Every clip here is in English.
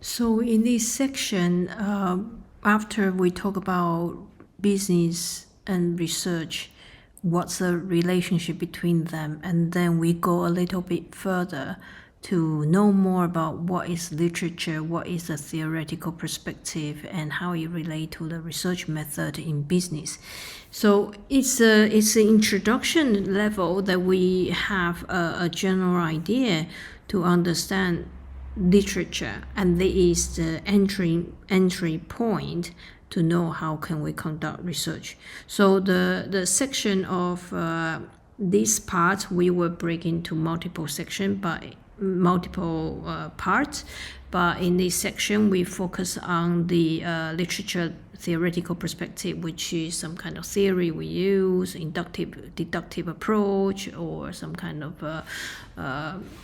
So in this section, after we talk about business and research, what's the relationship between them, and then we go a little bit further to know more about what is literature, what is the theoretical perspective, and how it relates to the research method in business. So it's an introduction level that we have a general idea to understand literature, and this is the entry point to know how can we conduct research. So the section of this part we will break into multiple section by multiple parts, but in this section we focus on the literature theoretical perspective, which is some kind of theory we use, inductive deductive approach, or some kind of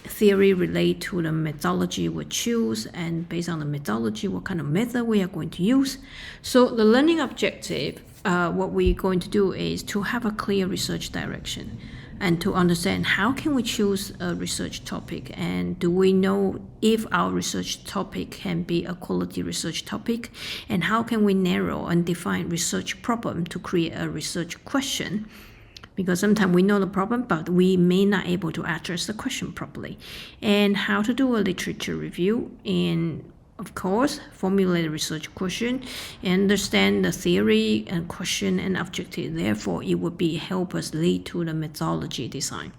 theory related to the methodology we choose, and based on the methodology what kind of method we are going to use. So the learning objective, what we're going to do is to have a clear research direction and to understand how can we choose a research topic, and do we know if our research topic can be a quality research topic, and how can we narrow and define research problem to create a research question, because sometimes we know the problem but we may not able to address the question properly, and how to do a literature review, and of course formulate a research question, understand the theory and question and objective. Therefore it would be help us lead to the methodology design.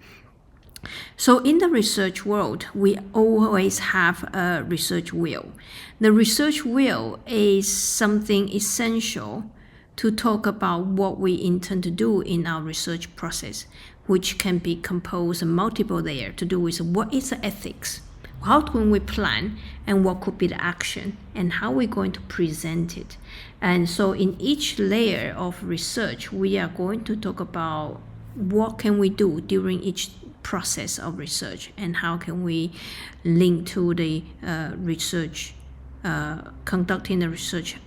So in the research world, we always have a research wheel. The research wheel is something essential to talk about what we intend to do in our research process, which can be composed of multiple layers to do with what is the ethics, how can we plan, and what could be the action, and how we're going to present it. And so in each layer of research, we are going to talk about what can we do during each process of research, and how can we link to the research, conducting the research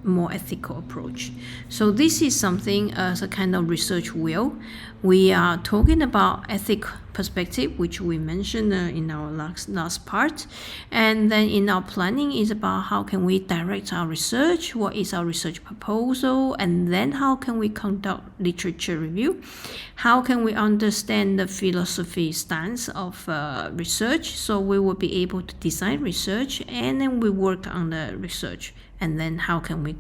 more ethical approach. So this is something as a kind of research wheel. We are talking about ethic perspective, which we mentioned in our last part, and then in our planning is about how can we direct our research, what is our research proposal, and then how can we conduct literature review, how can we understand the philosophy stance of research, so we will be able to design research, and then we work on the research, and then how can we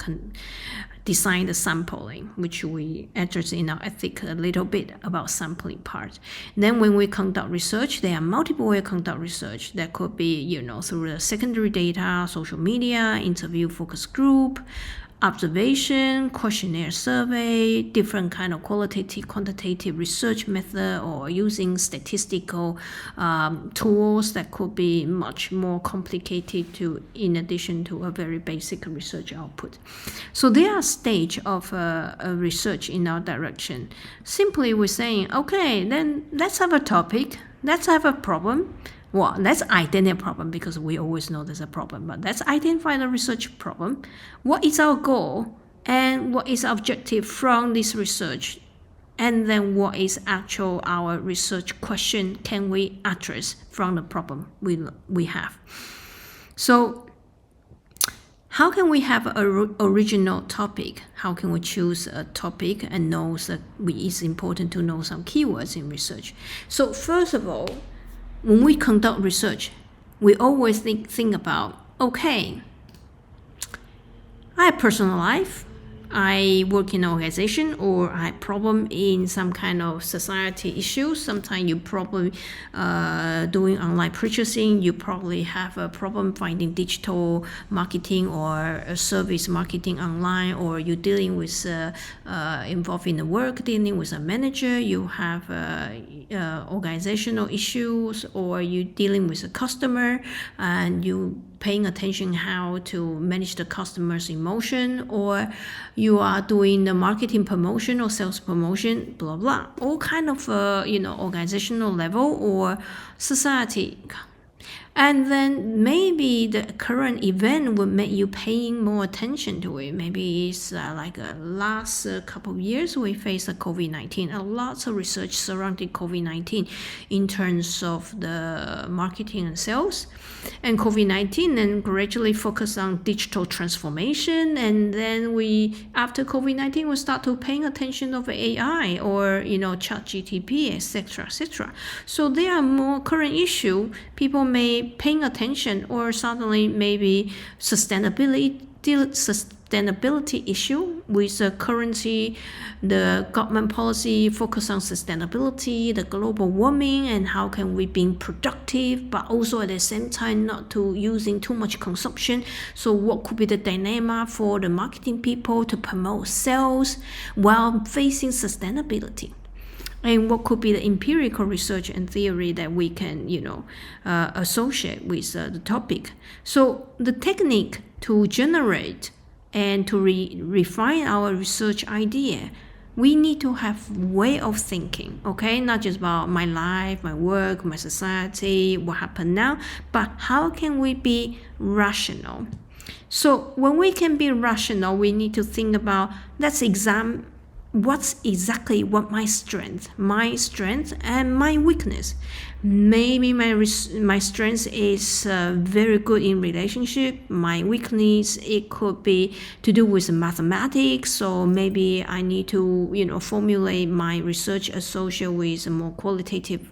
design the sampling, which we address in our ethic a little bit about sampling part. Then when we conduct research, there are multiple ways to conduct research. That could be, through the secondary data, social media, interview focus group, observation, questionnaire survey, different kind of qualitative, quantitative research method, or using statistical tools that could be much more complicated in addition to a very basic research output. So there are stages of research in our direction. Simply we're saying, okay, then let's have a topic, let's have a problem. Well, let's identify a problem, because we always know there's a problem, but let's identify the research problem. What is our goal, and what is our objective from this research, and then what is actual our research question can we address from the problem we have. So how can we have an original topic? How can we choose a topic and know that it's important to know some keywords in research? So first of all, when we conduct research, we always think about, okay, I have personal life, I work in an organization, or I have problem in some kind of society issues. Sometimes you probably doing online purchasing, you probably have a problem finding digital marketing or service marketing online, or you're dealing with involved in the work, dealing with a manager, you have organizational issues, or you're dealing with a customer and you paying attention how to manage the customer's emotion, or you are doing the marketing promotion or sales promotion, blah blah, all kind of organizational level or society. And then maybe the current event would make you paying more attention to it. Maybe it's like last couple of years we faced the COVID-19. Lots of research surrounding COVID-19 in terms of the marketing and sales. And COVID-19 then gradually focus on digital transformation. And then after COVID-19, we start to paying attention of AI or, ChatGPT, etc., etc. So there are more current issue. People may paying attention, or suddenly maybe sustainability issue with the currency, the government policy focus on sustainability, the global warming, and how can we be productive, but also at the same time not to using too much consumption. So what could be the dilemma for the marketing people to promote sales while facing sustainability? And what could be the empirical research and theory that we can, associate with the topic. So the technique to generate and to refine our research idea, we need to have way of thinking, okay? Not just about my life, my work, my society, what happened now, but how can we be rational? So when we can be rational, we need to think about, let's examine what's exactly what my strength and my weakness. Maybe my strength is very good in relationship. My weakness, it could be to do with mathematics. So maybe I need to formulate my research associated with a more qualitative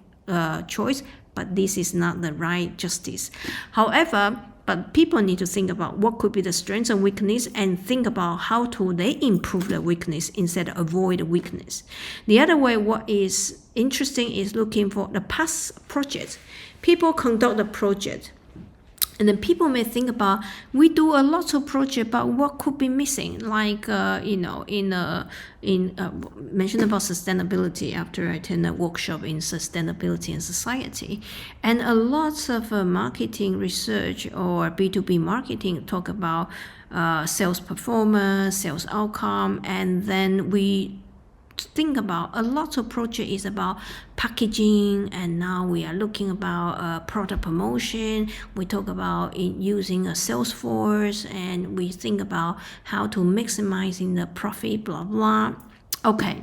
choice. But this is not the right justice. However, but people need to think about what could be the strengths and weakness, and think about how to they improve the weakness instead of avoid the weakness. The other way, what is interesting is looking for the past projects. People conduct the project, and then people may think about, we do a lot of project, but what could be missing? Like mentioned about sustainability after I attend a workshop in sustainability and society, and a lot of marketing research or B2B marketing talk about sales performance, sales outcome, and then we think about a lot of project is about packaging, and now we are looking about product promotion. We talk about using a sales force, and we think about how to maximizing the profit, blah blah. Okay,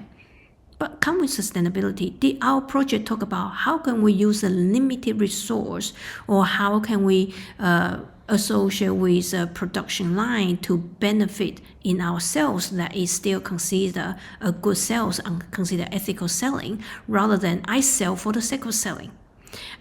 but come with sustainability. Our project talk about how can we use a limited resource, or how can we associate with a production line to benefit in our sales that is still considered a good sales and considered ethical selling, rather than I sell for the sake of selling.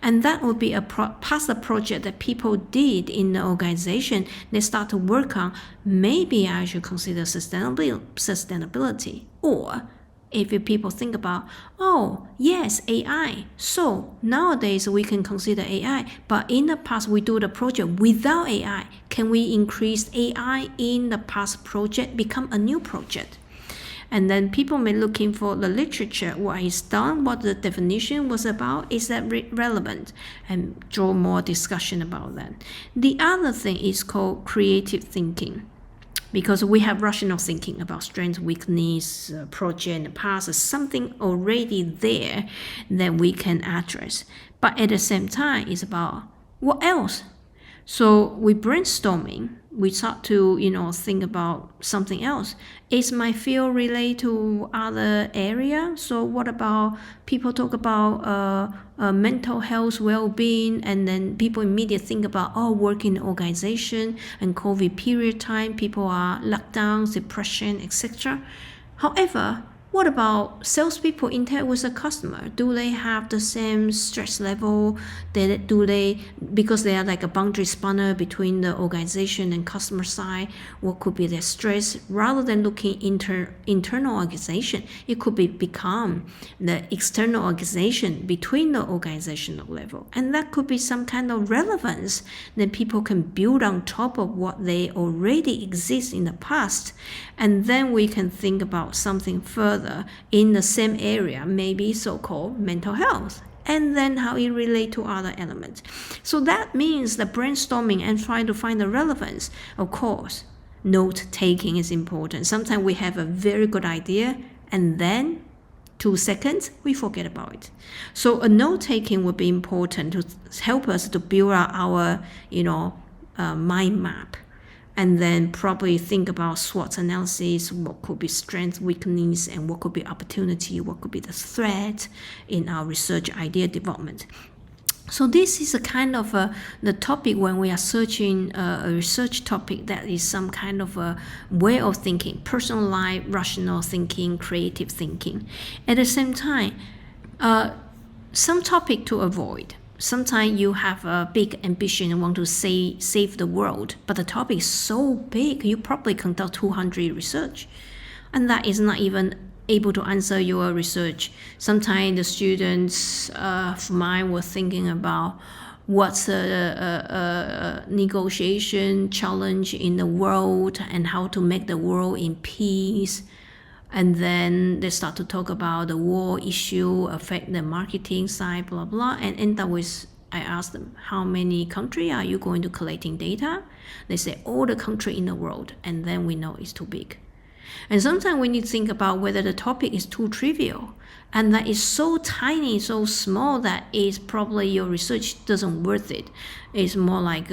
And that would be a past project that people did in the organization. They start to work on, maybe I should consider sustainability. Or if people think about, oh yes, AI, so nowadays we can consider AI, but in the past we do the project without AI. Can we increase AI in the past project, become a new project? And then people may looking for the literature, what is done, what the definition was about, is that relevant, and draw more discussion about that. The other thing is called creative thinking, because we have rational thinking about strength, weakness, project, and past, something already there that we can address. But at the same time, it's about what else. So we brainstorming, we start to think about something else. Is my field related to other area? So what about people talk about mental health, well-being, and then people immediately think about working organization and COVID period time, people are locked down, depression, etc. However, what about salespeople interact with a customer? Do they have the same stress level? Because they are like a boundary spanner between the organization and customer side, what could be their stress? Rather than looking internal organization, it could become the external organization between the organizational level. And that could be some kind of relevance that people can build on top of what they already exist in the past. And then we can think about something further in the same area, maybe so-called mental health, and then how it relates to other elements. So that means the brainstorming and trying to find the relevance. Of course, note-taking is important. Sometimes we have a very good idea, and then 2 seconds, we forget about it. So a note-taking would be important to help us to build out our, mind map, and then probably think about SWOT analysis, what could be strength, weakness, and what could be opportunity, what could be the threat in our research idea development. So this is a kind of the topic when we are searching a research topic that is some kind of a way of thinking, personalized, rational thinking, creative thinking. At the same time, some topic to avoid. Sometimes you have a big ambition and want to save the world, but the topic is so big, you probably conduct 200 research, and that is not even able to answer your research. Sometimes the students of mine were thinking about what's a negotiation challenge in the world and how to make the world in peace. And then they start to talk about the war issue affect the marketing side, blah, blah. And end up with, I asked them, how many countries are you going to collecting data? They say all the country in the world. And then we know it's too big. And sometimes we need to think about whether the topic is too trivial and that is so tiny, so small that is probably your research doesn't worth it. It's more like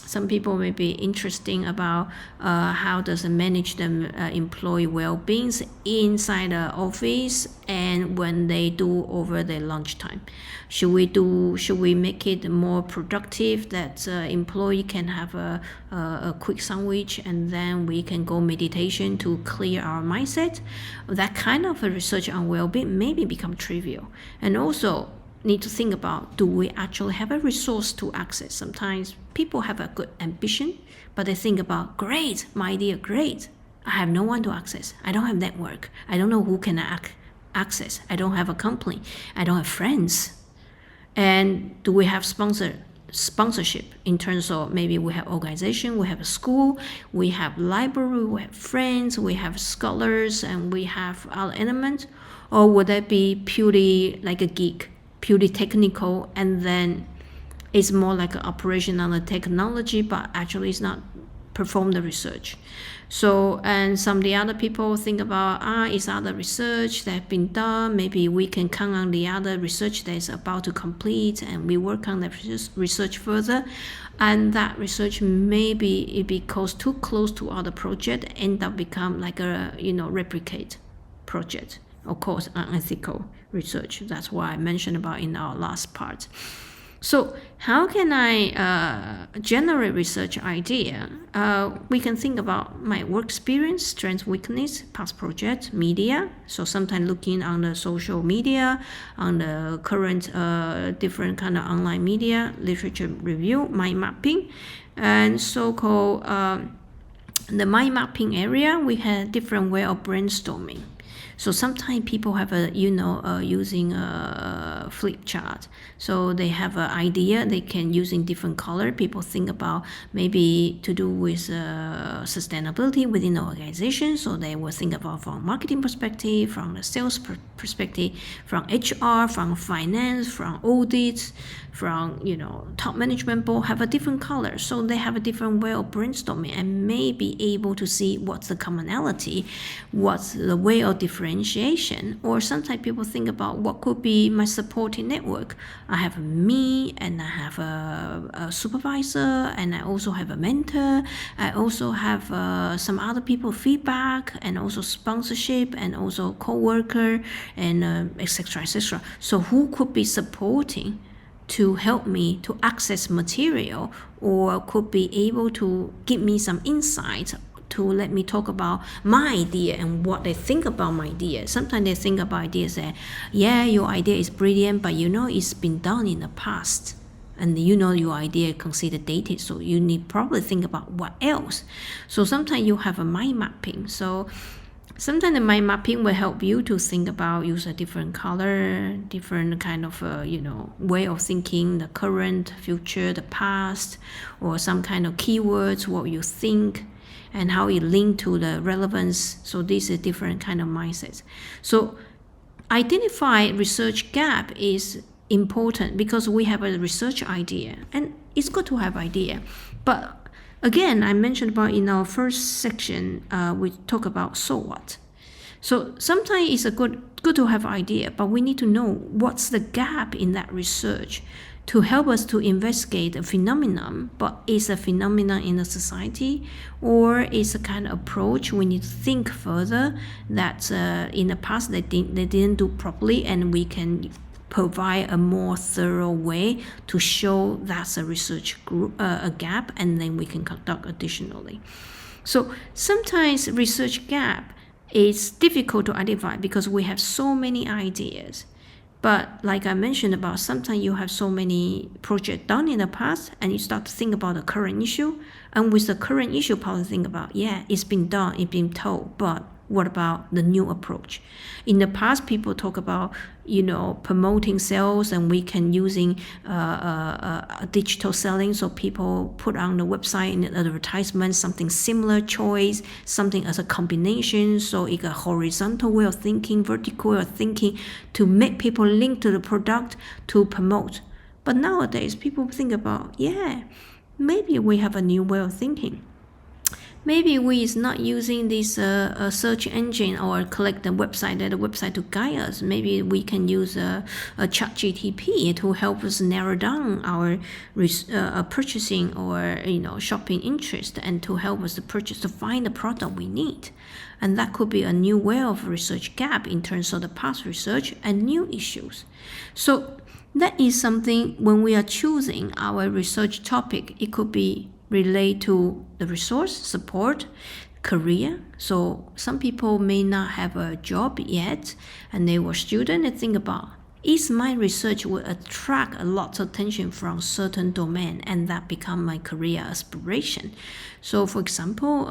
some people may be interesting about how does it manage the employee well-being inside the office and when they do over their lunchtime. Should we make it more productive that employee can have a quick sandwich and then we can go meditation to clear our mindset? That kind of a research on well-being maybe become trivial. And also need to think about, do we actually have a resource to access? Sometimes people have a good ambition, but they think about, great, my idea, great. I have no one to access. I don't have network. I don't know who can access. I don't have a company. I don't have friends. And do we have sponsorship in terms of maybe we have organization, we have a school, we have library, we have friends, we have scholars, and we have other elements? Or would that be purely like a geek, purely technical, and then it's more like an operation on the technology, but actually it's not perform the research? So, and some of the other people think about, it's other research that have been done. Maybe we can count on the other research that is about to complete, and we work on that research further. And that research maybe it becomes too close to other project, end up become like a replicate project. Of course, unethical research. That's why I mentioned about in our last part. So how can I generate research idea? We can think about my work experience, strength, weakness, past project, media. So sometimes looking on the social media, on the current different kind of online media, literature review, mind mapping, and so-called the mind mapping area. We had different way of brainstorming. So sometimes people have using a flip chart. So they have an idea, they can using different color. People think about maybe to do with sustainability within the organization. So they will think about from marketing perspective, from the sales perspective, from HR, from finance, from audits, from top management board, have a different color. So they have a different way of brainstorming and may be able to see what's the commonality, what's the way of differentiation. Or sometimes people think about what could be my supporting network. I have me, and I have a supervisor, and I also have a mentor. I also have some other people feedback, and also sponsorship, and also co-worker, and etc. etc. So who could be supporting to help me to access material, or could be able to give me some insight to let me talk about my idea and what they think about my idea. Sometimes they think about ideas that, yeah, your idea is brilliant, but it's been done in the past. And your idea considered dated, so you need probably think about what else. So sometimes you have a mind mapping. So sometimes the mind mapping will help you to think about, use a different color, different kind of, way of thinking, the current, future, the past, or some kind of keywords, what you think, and how it link to the relevance. So this is different kind of mindsets. So identify research gap is important because we have a research idea, and it's good to have idea. But again, I mentioned about in our first section, we talk about so what. So sometimes it's a good to have idea, but we need to know what's the gap in that research to help us to investigate a phenomenon, but is a phenomenon in a society, or is a kind of approach we need to think further that in the past they didn't do properly, and we can provide a more thorough way to show that's a research group, a gap, and then we can conduct additionally. So sometimes research gap is difficult to identify because we have so many ideas. But like I mentioned about, sometimes you have so many projects done in the past, and you start to think about the current issue. And with the current issue, probably think about, yeah, it's been done, it's been told, but what about the new approach? In the past, people talk about, promoting sales, and we can using digital selling. So people put on the website in the advertisement something similar choice, something as a combination. So it's a horizontal way of thinking, vertical way of thinking to make people link to the product to promote. But nowadays, people think about, yeah, maybe we have a new way of thinking. Maybe we is not using this search engine or collect the website to guide us. Maybe we can use a ChatGPT to help us narrow down our purchasing or shopping interest, and to help us to find the product we need. And that could be a new way of research gap in terms of the past research and new issues. So that is something when we are choosing our research topic. It could be relate to the resource, support, career. So some people may not have a job yet, and they were students and think about, is my research will attract a lot of attention from certain domain, and that become my career aspiration. So for example,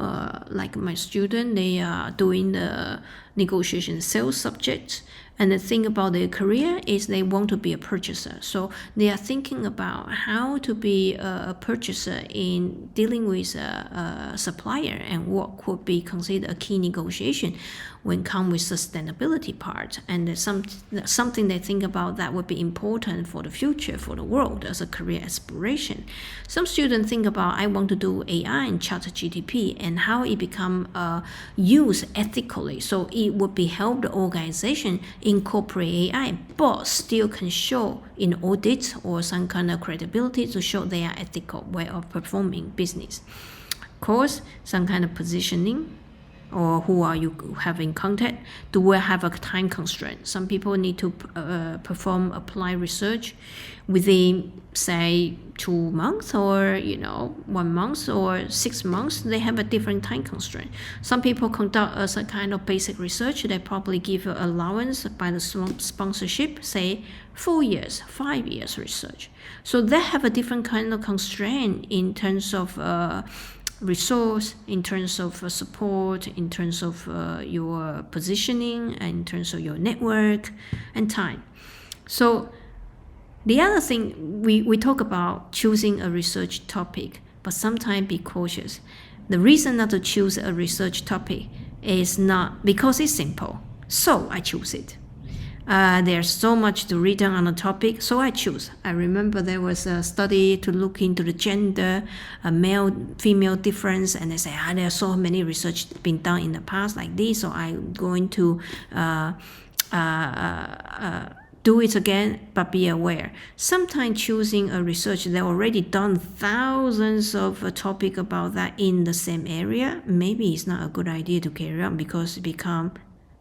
like my student, they are doing the negotiation sales subject, and the thing about their career is they want to be a purchaser. So they are thinking about how to be a purchaser in dealing with a supplier, and what could be considered a key negotiation when come with sustainability part. And something they think about that would be important for the future, for the world as a career aspiration. Some students think about, I want to do AI and ChatGPT, and how it become used ethically. So it would be help the organization incorporate AI, but still can show in audit or some kind of credibility to show they are ethical way of performing business. Of course, some kind of positioning, or who are you having contact? Do we have a time constraint? Some people need to perform applied research within, say, 2 months, or 1 month or 6 months. They have a different time constraint. Some people conduct as a kind of basic research. They probably give allowance by the sponsorship, say 4 years, 5 years research. So they have a different kind of constraint in terms of resource, in terms of support, in terms of your positioning, and in terms of your network and time. So the other thing, we talk about choosing a research topic, but sometimes be cautious. The reason not to choose a research topic is not because it's simple, so I choose it. There's so much to read on a topic, so I choose. I remember there was a study to look into the gender, male-female difference, and they say, there are so many research been done in the past like this, so I'm going to do it again, but be aware. Sometimes choosing a research, they've already done thousands of topics about that in the same area. Maybe it's not a good idea to carry on, because it becomes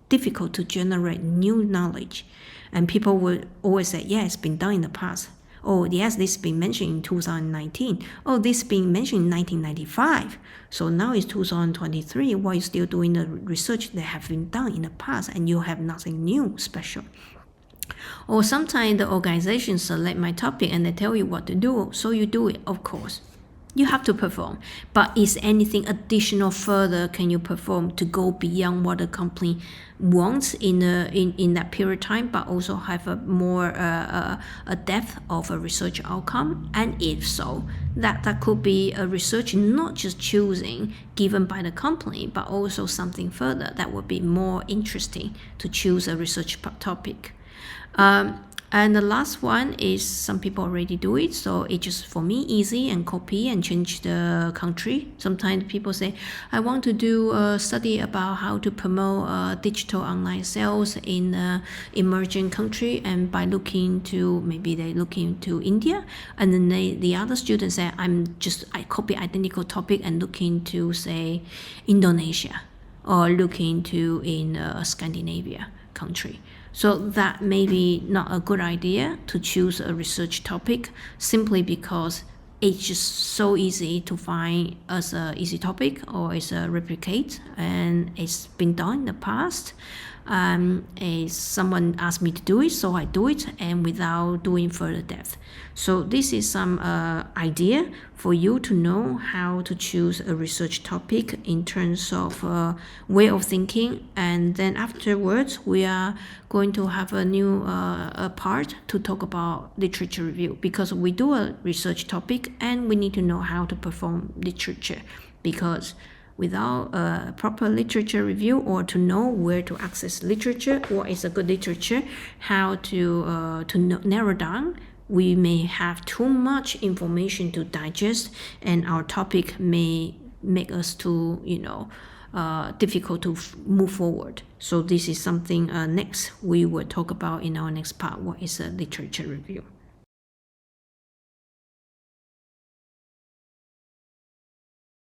difficult to generate new knowledge. And people will always say, yeah, it's been done in the past. Oh, yes, this has been mentioned in 2019. Oh, this has been mentioned in 1995. So now it's 2023. Why are you still doing the research that have been done in the past, and you have nothing new special? Or sometimes the organization select my topic and they tell you what to do, so you do it, of course. You have to perform, but is anything additional further can you perform to go beyond what the company wants in that period of time, but also have a more a depth of a research outcome? And if so, that could be a research not just choosing given by the company, but also something further that would be more interesting to choose a research topic. And the last one is some people already do it, so it's just for me easy and copy and change the country. Sometimes people say, I want to do a study about how to promote digital online sales in emerging country, and by looking to, maybe they look into India, and then the other students say, I copy identical topic and look into, say, Indonesia, or look into in Scandinavia country. So that may be not a good idea to choose a research topic simply because it's just so easy to find as a easy topic or as a replicate, and it's been done in the past. Someone asked me to do it, so I do it, and without doing further depth. So this is some idea for you to know how to choose a research topic in terms of way of thinking. And then afterwards, we are going to have a new part to talk about literature review, because we do a research topic and we need to know how to perform literature, because without a proper literature review, or to know where to access literature, what is a good literature, how to narrow down, we may have too much information to digest, and our topic may make us too, difficult to move forward. So this is something next we will talk about in our next part. What is a literature review?